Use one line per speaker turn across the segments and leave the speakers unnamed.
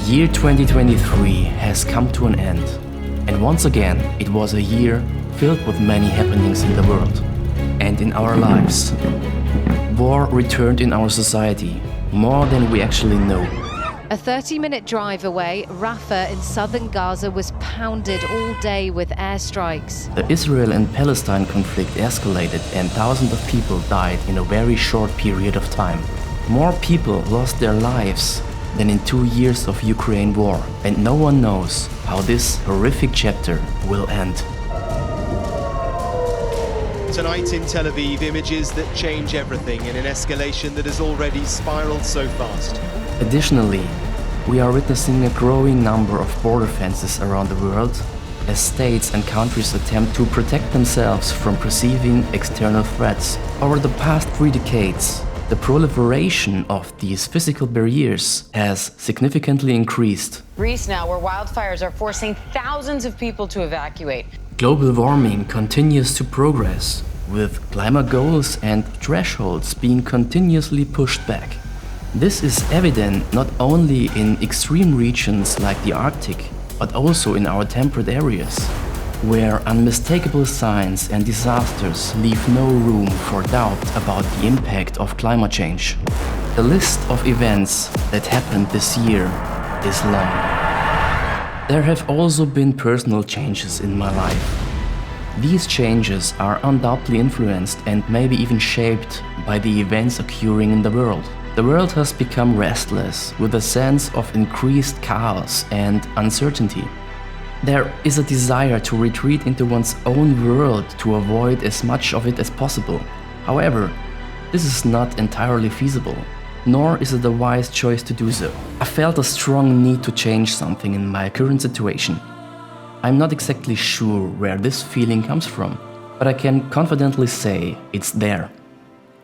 year 2023 has come to an end, and once again it was a year filled with many happenings in the world and in our lives. War returned in our society, more than we actually know.
A 30-minute drive away, Rafah in southern Gaza was pounded all day with airstrikes.
The Israel and Palestine conflict escalated and thousands of people died in a very short period of time. More people lost their lives than in 2 years of Ukraine war, and no one knows how this horrific chapter will end.
Tonight in Tel Aviv, images that change everything in an escalation that has already spiraled so fast.
Additionally, we are witnessing a growing number of border fences around the world as states and countries attempt to protect themselves from perceiving external threats. Over the past 3 decades, the proliferation of these physical barriers has significantly increased.
Greece now, where wildfires are forcing thousands of people to evacuate.
Global warming continues to progress, with climate goals and thresholds being continuously pushed back. This is evident not only in extreme regions like the Arctic, but also in our temperate areas, where unmistakable signs and disasters leave no room for doubt about the impact of climate change. The list of events that happened this year is long. There have also been personal changes in my life. These changes are undoubtedly influenced and maybe even shaped by the events occurring in the world. The world has become restless, with a sense of increased chaos and uncertainty. There is a desire to retreat into one's own world to avoid as much of it as possible. However, this is not entirely feasible, nor is it a wise choice to do so. I felt a strong need to change something in my current situation. I'm not exactly sure where this feeling comes from, but I can confidently say it's there.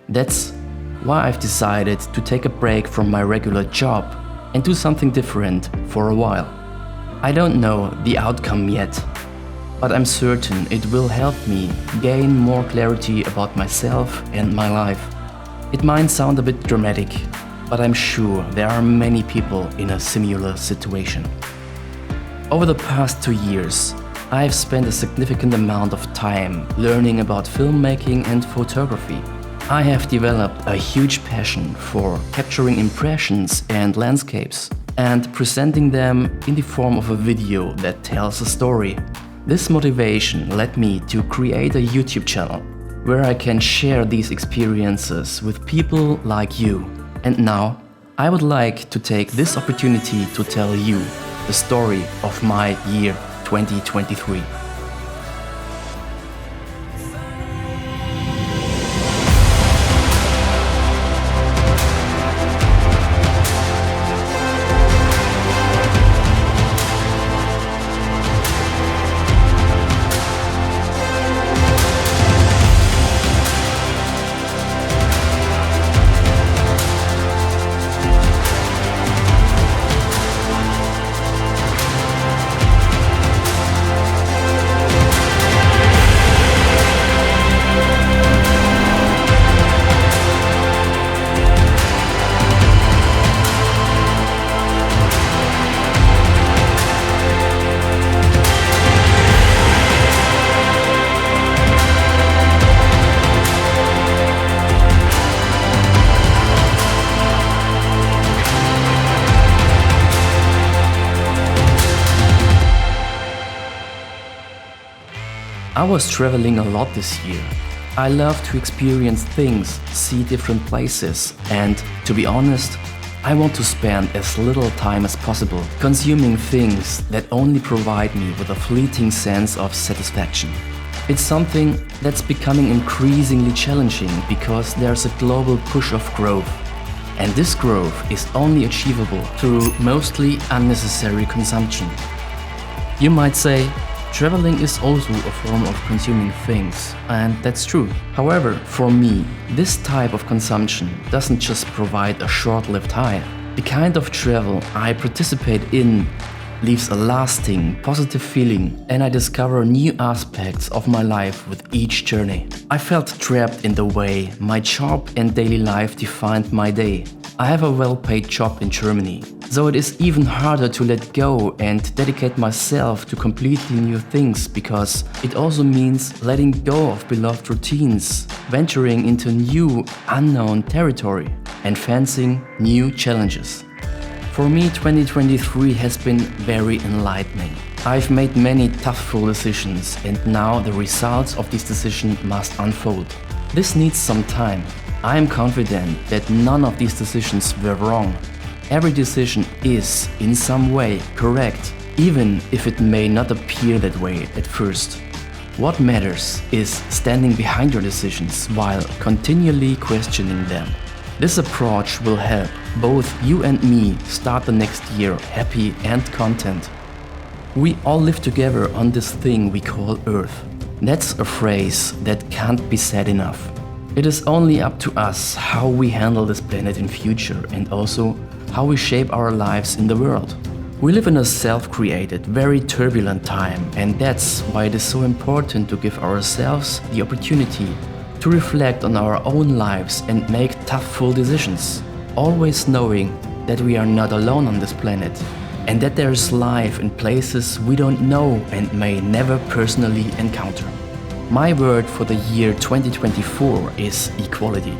That's why I've decided to take a break from my regular job and do something different for a while. I don't know the outcome yet, but I'm certain it will help me gain more clarity about myself and my life. It might sound a bit dramatic, but I'm sure there are many people in a similar situation. Over the past 2 years, I've spent a significant amount of time learning about filmmaking and photography. I have developed a huge passion for capturing impressions and landscapes and presenting them in the form of a video that tells a story. This motivation led me to create a YouTube channel where I can share these experiences with people like you. And now, I would like to take this opportunity to tell you the story of my year 2023. I was traveling a lot this year. I love to experience things, see different places, and to be honest, I want to spend as little time as possible consuming things that only provide me with a fleeting sense of satisfaction. It's something that's becoming increasingly challenging because there's a global push of growth. And this growth is only achievable through mostly unnecessary consumption. You might say, traveling is also a form of consuming things, and that's true. However, for me, this type of consumption doesn't just provide a short-lived high. The kind of travel I participate in leaves a lasting, positive feeling, and I discover new aspects of my life with each journey. I felt trapped in the way my job and daily life defined my day. I have a well-paid job in Germany, So it is even harder to let go and dedicate myself to completely new things, because it also means letting go of beloved routines, venturing into new, unknown territory, and facing new challenges. For me, 2023 has been very enlightening. I've made many tough decisions, and now the results of this decision must unfold. This needs some time. I am confident that none of these decisions were wrong. Every decision is, in some way, correct, even if it may not appear that way at first. What matters is standing behind your decisions while continually questioning them. This approach will help both you and me start the next year happy and content. We all live together on this thing we call Earth. That's a phrase that can't be said enough. It is only up to us how we handle this planet in future, and also how we shape our lives in the world. We live in a self-created, very turbulent time, and that's why it is so important to give ourselves the opportunity to reflect on our own lives and make tough, full decisions, always knowing that we are not alone on this planet, and that there is life in places we don't know and may never personally encounter. My word for the year 2024 is equality.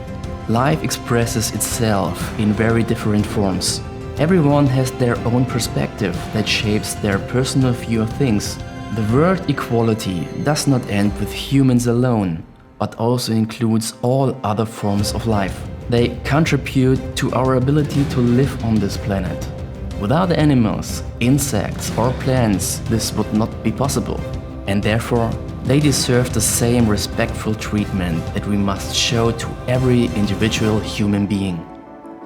Life expresses itself in very different forms. Everyone has their own perspective that shapes their personal view of things. The word equality does not end with humans alone, but also includes all other forms of life. They contribute to our ability to live on this planet. Without animals, insects or plants, this would not be possible. And therefore, they deserve the same respectful treatment that we must show to every individual human being.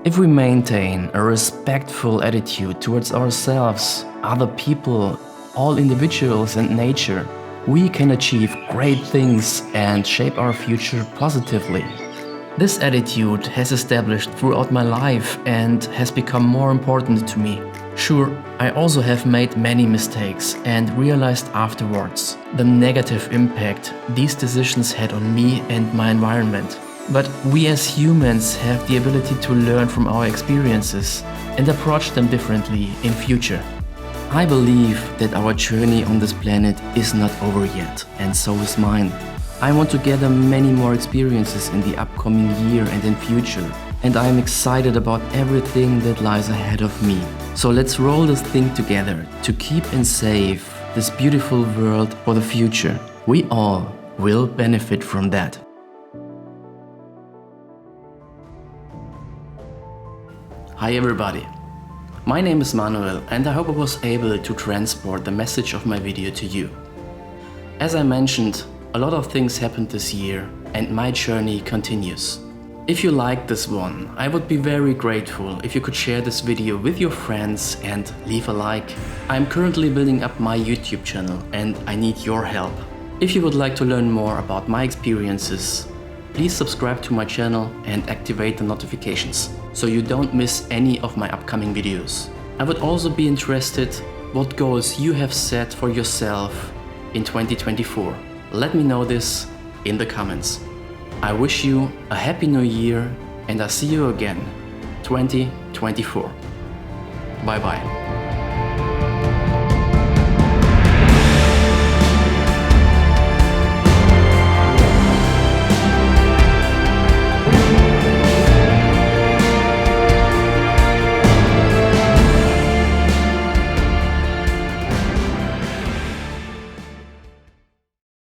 If we maintain a respectful attitude towards ourselves, other people, all individuals and nature, we can achieve great things and shape our future positively. This attitude has established throughout my life and has become more important to me. Sure, I also have made many mistakes and realized afterwards the negative impact these decisions had on me and my environment. But we as humans have the ability to learn from our experiences and approach them differently in future. I believe that our journey on this planet is not over yet, and so is mine. I want to gather many more experiences in the upcoming year and in future, and I am excited about everything that lies ahead of me. So let's roll this thing together to keep and save this beautiful world for the future. We all will benefit from that. Hi everybody, my name is Manuel, and I hope I was able to transport the message of my video to you. As I mentioned, a lot of things happened this year and my journey continues. If you liked this one, I would be very grateful if you could share this video with your friends and leave a like. I'm currently building up my YouTube channel and I need your help. If you would like to learn more about my experiences, please subscribe to my channel and activate the notifications so you don't miss any of my upcoming videos. I would also be interested what goals you have set for yourself in 2024. Let me know this in the comments. I wish you a happy new year and I'll see you again 2024. Bye bye.